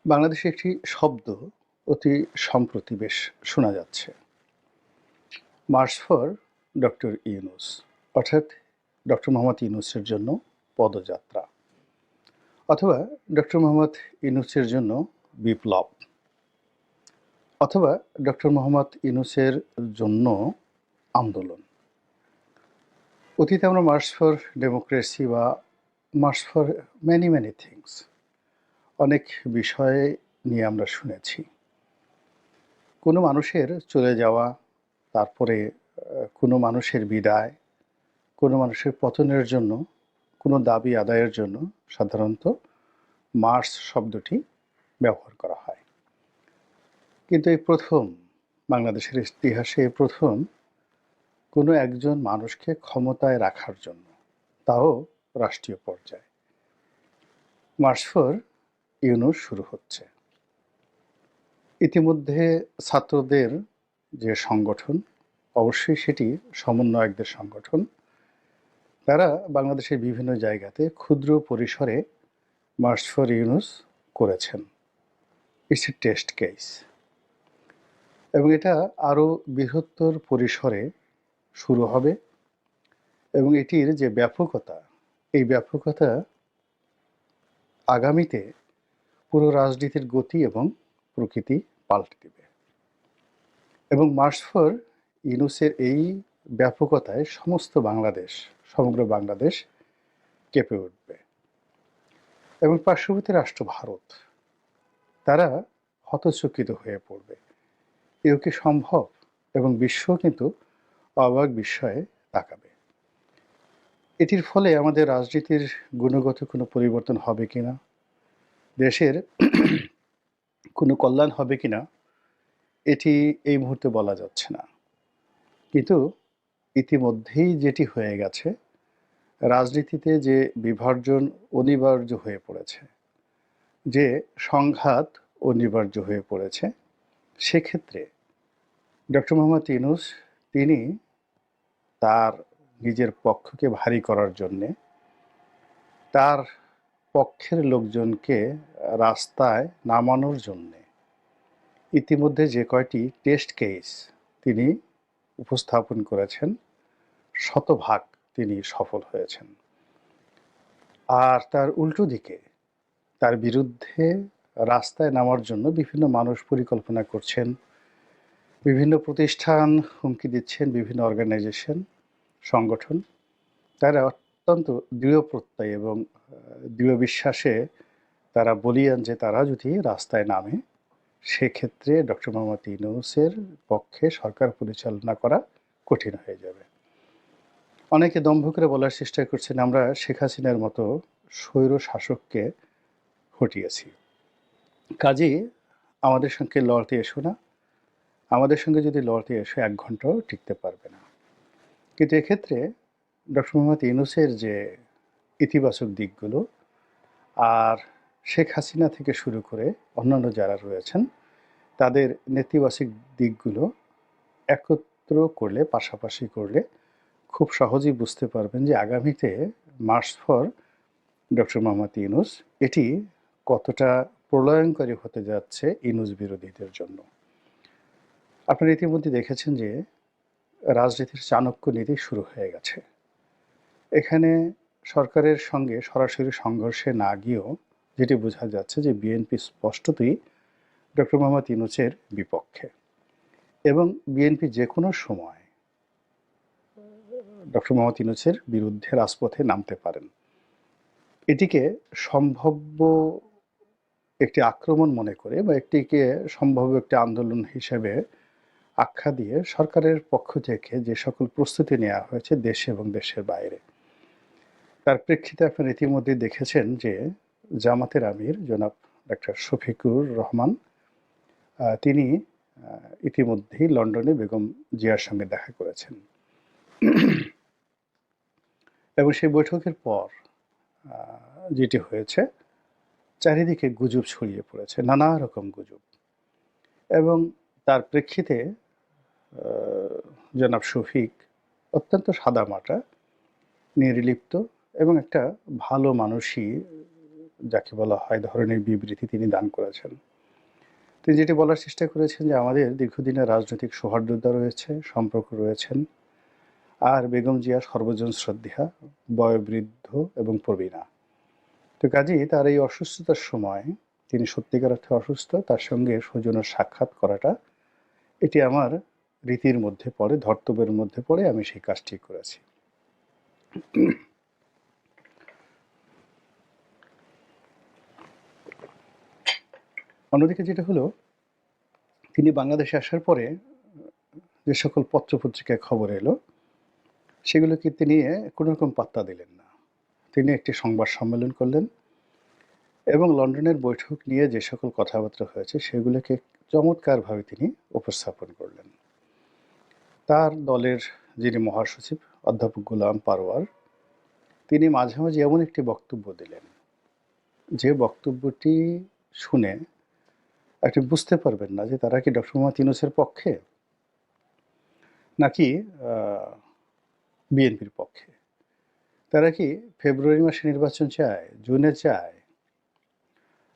বাংলাদেশে একটি শব্দ অতি সম্প্রতি বেশ শোনা যাচ্ছে। মার্চ ফর ডক্টর ইউনূস, অর্থাৎ ডক্টর মোহাম্মদ ইউনূসের জন্য পদযাত্রা, অথবা ডক্টর মোহাম্মদ ইউনূসের জন্য বিপ্লব, অথবা ডক্টর মোহাম্মদ ইউনূসের জন্য আন্দোলন। অতীতে আমরা মার্চ ফর ডেমোক্রেসি বা মার্চ ফর ম্যানি থিংস অনেক বিষয় নিয়ে আমরা শুনেছি। কোনো মানুষের চলে যাওয়া, তারপরে কোনো মানুষের বিদায়, কোনো মানুষের পতনের জন্য, কোনো দাবি আদায়ের জন্য সাধারণত মার্চ শব্দটি ব্যবহার করা হয়। কিন্তু এই প্রথম বাংলাদেশের ইতিহাসে প্রথম কোনো একজন মানুষকে ক্ষমতায় রাখার জন্য, তাও রাষ্ট্রীয় পর্যায়ে, মার্চ ফর ইউনূস শুরু হচ্ছে। ইতিমধ্যে ছাত্রদের যে সংগঠন, অবশ্যই সেটি সমন্বয়কদের সংগঠন, তারা বাংলাদেশের বিভিন্ন জায়গাতে ক্ষুদ্র পরিসরে মার্চ ফর ইউনূস করেছেন। ইটস এ টেস্ট কেস, এবং এটা আরও বৃহত্তর পরিসরে শুরু হবে, এবং এটির যে ব্যাপকতা, এই ব্যাপকতা আগামীতে পুরো রাজনীতির গতি এবং প্রকৃতি পাল্টে দেবে। এবং মার্চ ফর ইউনূসের এই ব্যাপকতায় সমগ্র বাংলাদেশ কেঁপে উঠবে, এবং পার্শ্ববর্তী রাষ্ট্র ভারত, তারা হতচকিত হয়ে পড়বে। এও কি সম্ভব? এবং বিশ্ব কিন্তু অবাক বিস্ময়ে তাকাবে। এটির ফলে আমাদের রাজনীতির গুণগত কোনো পরিবর্তন হবে কিনা, দেশের কোনো কল্যাণ হবে কিনা, এটি এই মুহূর্তে বলা যাচ্ছে না। কিন্তু ইতিমধ্যেই যেটি হয়ে গেছে, রাজনীতিতে যে বিভাজন অনিবার্য হয়ে পড়েছে, যে সংঘাত অনিবার্য হয়ে পড়েছে, সেক্ষেত্রে ডক্টর মোহাম্মদ ইউনূস তিনি তার নিজের পক্ষকে ভারী করার জন্যে, তার পক্ষের লোকজনকে রাস্তায় নামানোর জন্যে ইতিমধ্যে যে কয়টি টেস্ট কেস তিনি উপস্থাপন করেছেন, শতভাগ তিনি সফল হয়েছেন। আর তার উল্টো দিকে তার বিরুদ্ধে রাস্তায় নামার জন্য বিভিন্ন মানুষ পরিকল্পনা করছেন, বিভিন্ন প্রতিষ্ঠান হুমকি দিচ্ছেন, বিভিন্ন অর্গানাইজেশন, সংগঠন, তারা অত্যন্ত দৃঢ় প্রত্যয় এবং দৃঢ় বিশ্বাসে তারা বলিয়ান যে তারা যদি রাস্তায় নামে, সেক্ষেত্রে ডক্টর মোহাম্মদ ইউনূসের পক্ষে সরকার পরিচালনা করা কঠিন হয়ে যাবে। অনেকে দম্ভ করে বলার চেষ্টা করছেন আমরা শেখ হাসিনার মতো স্বৈর শাসককে হটিয়েছি, কাজেই আমাদের সঙ্গে লড়তে এসো না, আমাদের সঙ্গে যদি লড়তে এসো 1 ঘন্টাও টিকতে পারবে না। কিন্তু এক্ষেত্রে ডক্টর মোহাম্মদ ইউনূসের যে ইতিবাচক দিকগুলো, আর শেখ হাসিনা থেকে শুরু করে অন্যান্য যারা রয়েছেন, তাদের নেতিবাচক দিকগুলো একত্র করলে, পাশাপাশি করলে খুব সহজেই বুঝতে পারবেন যে আগামীতে March for doctor Mohammad Yunus এটি কতটা প্রলয়ঙ্করী হতে যাচ্ছে ইউনূস বিরোধীদের জন্য। আপনারা ইতিমধ্যে দেখেছেন যে রাজনীতির চাণক্য নীতি শুরু হয়ে গেছে। এখানে সরকারের সঙ্গে সরাসরি সংঘর্ষে না গিয়েও যেটি বোঝা যাচ্ছে যে বিএনপি স্পষ্টতই ডক্টর মোহাম্মদ ইউনূসের বিপক্ষে, এবং বিএনপি যে কোনো সময় ডক্টর মোহাম্মদ ইউনূসের বিরুদ্ধে রাজপথে নামতে পারেন। এটিকে সম্ভাব্য একটি আক্রমণ মনে করে বা এটিকে সম্ভাব্য একটি আন্দোলন হিসেবে আখ্যা দিয়ে সরকারের পক্ষ থেকে যে সকল প্রস্তুতি নেওয়া হয়েছে দেশে এবং দেশের বাইরে, তার প্রেক্ষিতে আপনারা ইতিমধ্যে দেখেছেন যে জামাতের আমির জনাব ডক্টর শফিকুর রহমান, তিনি ইতিমধ্যেই লন্ডনে বেগম জিয়ার সঙ্গে দেখা করেছেন, এবং সেই বৈঠকের পর যেটি হয়েছে, চারিদিকে গুজব ছড়িয়ে পড়েছে, নানা রকম গুজব, এবং তার প্রেক্ষিতে জনাব শফিক অত্যন্ত সাদামাটা, নির্লিপ্ত এবং একটা ভালো মানুষই যাকে বলা হয় ধরনের বিবৃতি তিনি দান করেছেন। তিনি যেটি বলার চেষ্টা করেছেন যে আমাদের দীর্ঘদিনের রাজনৈতিক সৌহার্দ্যতা রয়েছে, সম্পর্ক রয়েছেন, আর বেগম জিয়া সর্বজন শ্রদ্ধেয়া, বয়োবৃদ্ধ এবং প্রবীণা। তো কাজেই তার এই অসুস্থতার সময়, তিনি সত্যিকার অর্থে অসুস্থ, তার সঙ্গে সৌজন্য সাক্ষাৎ করাটা এটি আমার রীতির মধ্যে পড়ে, ধর্তব্যের মধ্যে পড়ে, আমি সেই কাজটি করেছি। অন্যদিকে যেটা হলো, তিনি বাংলাদেশে আসার পরে যে সকল পত্রপত্রিকায় খবর এলো সেগুলোকে তিনি কোনো রকম পাত্তা দিলেন না। তিনি একটি সংবাদ সম্মেলন করলেন এবং লন্ডনের বৈঠক নিয়ে যে সকল কথাবার্তা হয়েছে সেগুলোকে চমৎকারভাবে তিনি উপস্থাপন করলেন। তার দলের যিনি মহাসচিব অধ্যাপক গোলাম পারওয়ার, তিনি মাঝে মাঝে এমন একটি বক্তব্য দিলেন যে বক্তব্যটি শুনে আপনি বুঝতে পারবেন না যে তারা কি ডক্টর মোহাম্মদ ইউনূসের পক্ষে নাকি বিএনপির পক্ষে। তারা কি ফেব্রুয়ারি মাসে নির্বাচন চায়, জুনে চায়,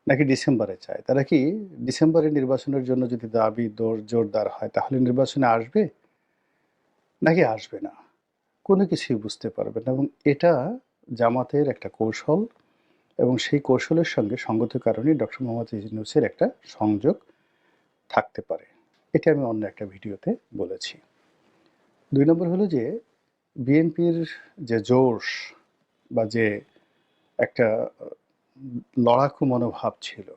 নাকি ডিসেম্বরে চায়? তারা কি ডিসেম্বরে নির্বাচনের জন্য যদি দাবি জোরদার হয় তাহলে নির্বাচনে আসবে নাকি আসবে না? কোনো কিছুই বুঝতে পারবে না। এবং এটা জামাতের একটা কৌশল, এবং সেই কৌশলের সঙ্গে সঙ্গত কারণে ডক্টর মোহাম্মদ ইউনূসের একটা সংযোগ থাকতে পারে। এটা আমি অন্য একটা ভিডিওতে বলেছি। ২ নম্বর হলো যে বিএনপির যে জোশ বা যে একটা লড়াকু মনোভাব ছিল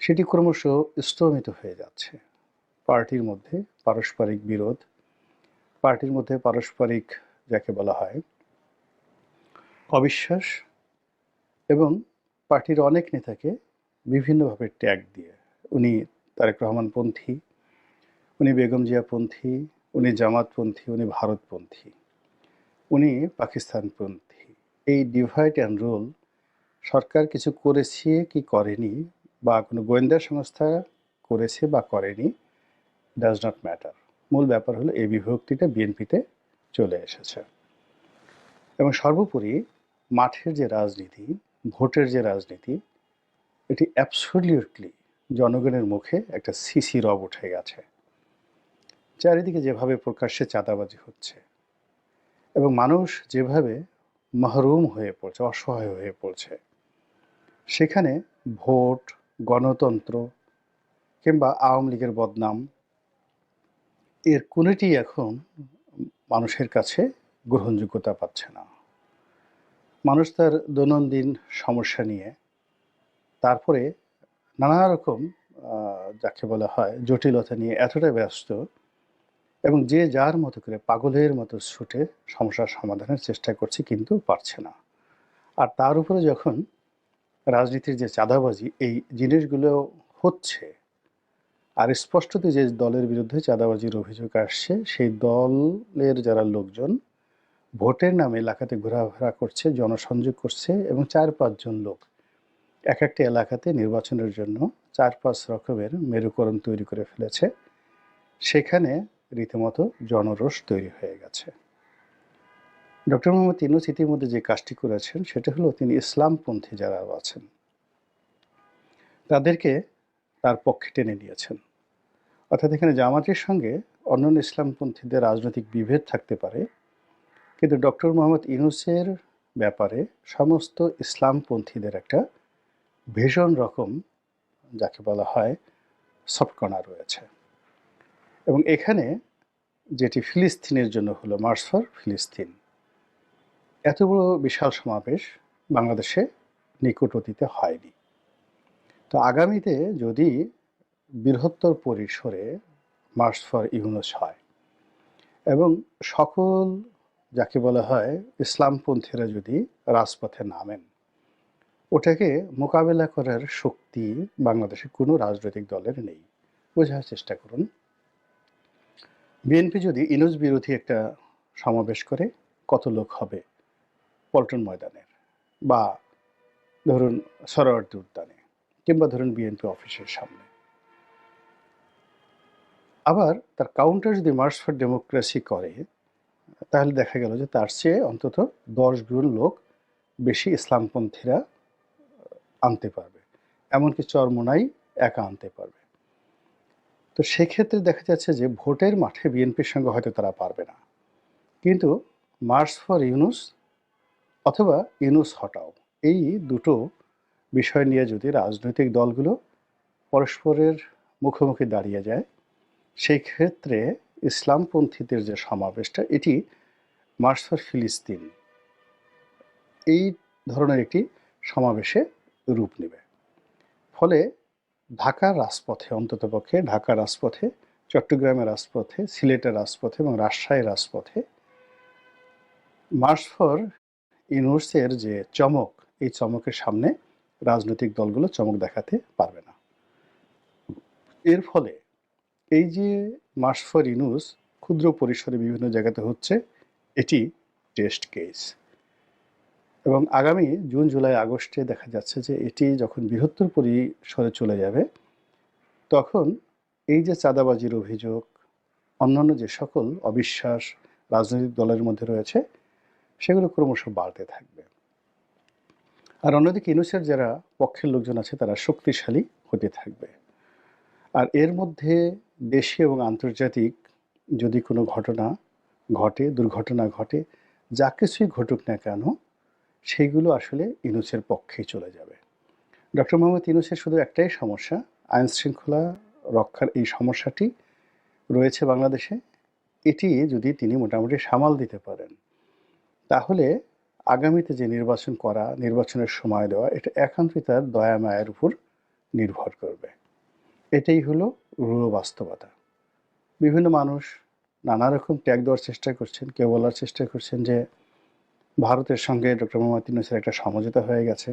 সেটি ক্রমশ স্তমিত হয়ে যাচ্ছে। পার্টির মধ্যে পারস্পরিক বিরোধ, পার্টির মধ্যে পারস্পরিক যাকে বলা হয় অবিশ্বাস, এবং পার্টির অনেক নেতাকে বিভিন্নভাবে ট্যাগ দিয়ে, উনি তারেক রহমানপন্থী, উনি বেগম জিয়াপন্থী, উনি জামাতপন্থী, উনি ভারতপন্থী, উনি পাকিস্তানপন্থী, এই ডিভাইড অ্যান্ড রুল সরকার কিছু করেছে কি করেনি, বা কোনো গোয়েন্দা সংস্থা করেছে বা করেনি, ডাজ নট ম্যাটার। মূল ব্যাপার হলো এই বিভক্তিটা বিএনপিতে চলে এসেছে। এবং সর্বোপরি মাঠের যে রাজনীতি, ভোটের যে রাজনীতি, এটি অ্যাবসলিউটলি জনগণের মুখে একটা সিসি রব উঠে গেছে। চারিদিকে যেভাবে প্রকাশ্যে চাঁদাবাজি হচ্ছে এবং মানুষ যেভাবে মাহরুম হয়ে পড়ছে, অসহায় হয়ে পড়ছে, সেখানে ভোট, গণতন্ত্র কিংবা আওয়ামী লীগের বদনাম, এর কোনোটি এখন মানুষের কাছে গ্রহণযোগ্যতা পাচ্ছে না। মানুষ তার দৈনন্দিন সমস্যা নিয়ে, তারপরে নানা রকম যাকে বলা হয় জটিলতা নিয়ে এতটা ব্যস্ত, এবং যে যার মতো করে পাগলের মতো ছুটে সমস্যার সমাধানের চেষ্টা করছে কিন্তু পারছে না। আর তার উপরে যখন রাজনীতির যে চাঁদাবাজি, এই জিনিসগুলো হচ্ছে, আর স্পষ্টতই যে দলের বিরুদ্ধে চাঁদাবাজির অভিযোগ আসছে, সেই দলের যারা লোকজন ভোটের নামে এলাকাতে ঘোরাফেরা করছে, জনসংযোগ করছে, এবং ৪-৫ জন লোক এক একটা এলাকাতে নির্বাচনের জন্য ৪-৫ রকমের মেরুকরণ তৈরি করে ফেলেছে, সেখানে রীতিমতো জনরোষ তৈরি হয়ে গেছে। ডক্টর মোহাম্মদ ইউনূস ইতিমধ্যে যে কাজটি করেছেন সেটা হলো তিনি ইসলামপন্থী যারা আছেন তাদেরকে তার পক্ষে টেনে নিয়েছেন। অর্থাৎ এখানে জামাতের সঙ্গে অন্যান্য ইসলামপন্থীদের রাজনৈতিক বিভেদ থাকতে পারে, কিন্তু ডক্টর মোহাম্মদ ইউনূসের ব্যাপারে সমস্ত ইসলামপন্থীদের একটা ভীষণ রকম যাকে বলা হয় সফটকর্নার রয়েছে। এবং এখানে যেটি ফিলিস্তিনের জন্য হলো মার্চ ফর ফিলিস্তিন, এত বড় বিশাল সমাবেশ বাংলাদেশে নিকট অতীতে হয়নি। তো আগামীতে যদি বৃহত্তর পরিসরে মার্চ ফর ইউনূস হয় এবং সকল যাকে বলা হয় ইসলামপন্থীরা যদি রাজপথে নামেন, ওটাকে মোকাবেলা করার শক্তি বাংলাদেশে কোনো রাজনৈতিক দলের নেই। বোঝার চেষ্টা করুন, বিএনপি যদি ইউনূস বিরোধী একটা সমাবেশ করে কত লোক হবে পল্টন ময়দানের, বা ধরুন সরোয়ার্দী উদ্যানে, কিংবা ধরুন বিএনপি অফিসের সামনে। আবার তার কাউন্টার যদি মার্চ ফর ডেমোক্রেসি করে, তাহলে দেখা গেল যে তার চেয়ে অন্তত 10 গুণ লোক বেশি ইসলামপন্থীরা আনতে পারবে, এমনকি চরমোনাই একা আনতে পারবে। তো সেক্ষেত্রে দেখা যাচ্ছে যে ভোটের মাঠে বিএনপির সঙ্গে হয়তো তারা পারবে না, কিন্তু মার্চ ফর ইউনূস অথবা ইউনূস হটাও, এই দুটো বিষয় নিয়ে যদি রাজনৈতিক দলগুলো পরস্পরের মুখোমুখি দাঁড়িয়ে যায়, সেই ক্ষেত্রে ইসলামপন্থীদের যে সমাবেশটা, এটি মার্চ ফর ফিলিস্তিন এই ধরনের একটি সমাবেশে রূপ নেবে। ফলে ঢাকার রাজপথে, অন্ততপক্ষে ঢাকার রাজপথে, চট্টগ্রামের রাজপথে, সিলেটের রাজপথে এবং রাজশাহীর রাজপথে মার্চ ফর ইউনূসের যে চমক, এই চমকের সামনে রাজনৈতিক দলগুলো চমক দেখাতে পারবে না। এর ফলে এই যে মার্চ ফর ইউনূস ক্ষুদ্র পরিসরে বিভিন্ন জায়গাতে হচ্ছে, এটি টেস্ট কেস, এবং আগামী জুন, জুলাই, আগস্টে দেখা যাচ্ছে যে এটি যখন বৃহত্তর পরিসরে চলে যাবে, তখন এই যে চাঁদাবাজির অভিযোগ, অন্যান্য যে সকল অবিশ্বাস রাজনৈতিক দলের মধ্যে রয়েছে, সেগুলো ক্রমশ বাড়তে থাকবে। আর অন্যদিকে ইউনূসের যারা পক্ষের লোকজন আছে তারা শক্তিশালী হতে থাকবে। আর এর মধ্যে দেশীয় এবং আন্তর্জাতিক যদি কোনো ঘটনা ঘটে, দুর্ঘটনা ঘটে, যা কিছুই ঘটুক না কেন, সেইগুলো আসলে ইউনূসের পক্ষেই চলে যাবে। ডক্টর মোহাম্মদ ইউনূসের শুধু একটাই সমস্যা, আইন শৃঙ্খলা রক্ষার এই সমস্যাটি রয়েছে বাংলাদেশে। এটি যদি তিনি মোটামুটি সামাল দিতে পারেন, তাহলে আগামীতে যে নির্বাচন করা, নির্বাচনের সময় দেওয়া, এটা একান্তই তার দয়া মায়ের উপর নির্ভর করবে। এটাই হলো রূঢ় বাস্তবতা। বিভিন্ন মানুষ নানা রকম ট্যাগ দেওয়ার চেষ্টা করছেন। কেউ বলার চেষ্টা করছেন যে ভারতের সঙ্গে ডক্টর মোহাম্মদ ইউনূসের একটা সমঝোতা হয়ে গেছে।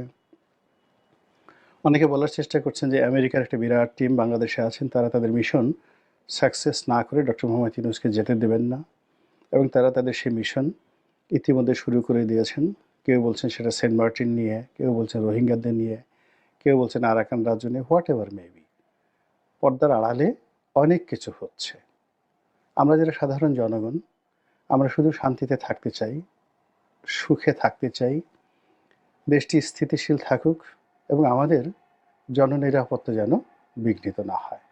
অনেকে বলার চেষ্টা করছেন যে আমেরিকার একটা বিরাট টিম বাংলাদেশে আছেন, তারা তাদের মিশন সাকসেস না করে ডক্টর মোহাম্মদ ইউনূসকে যেতে দেবেন না, এবং তারা তাদের সেই মিশন ইতিমধ্যে শুরু করে দিয়েছেন। কেউ বলছেন সেটা সেন্ট মার্টিন নিয়ে, কেউ বলছেন রোহিঙ্গাদের নিয়ে, কেউ বলছেন আরাকান রাজ্য নিয়ে, হোয়াট এভার মেবি। পর্দার আড়ালে অনেক কিছু হচ্ছে। আমরা যারা সাধারণ জনগণ, আমরা শুধু শান্তিতে থাকতে চাই, সুখে থাকতে চাই, দেশটি স্থিতিশীল থাকুক এবং আমাদের জননিরাপত্তা যেন বিঘ্নিত না হয়।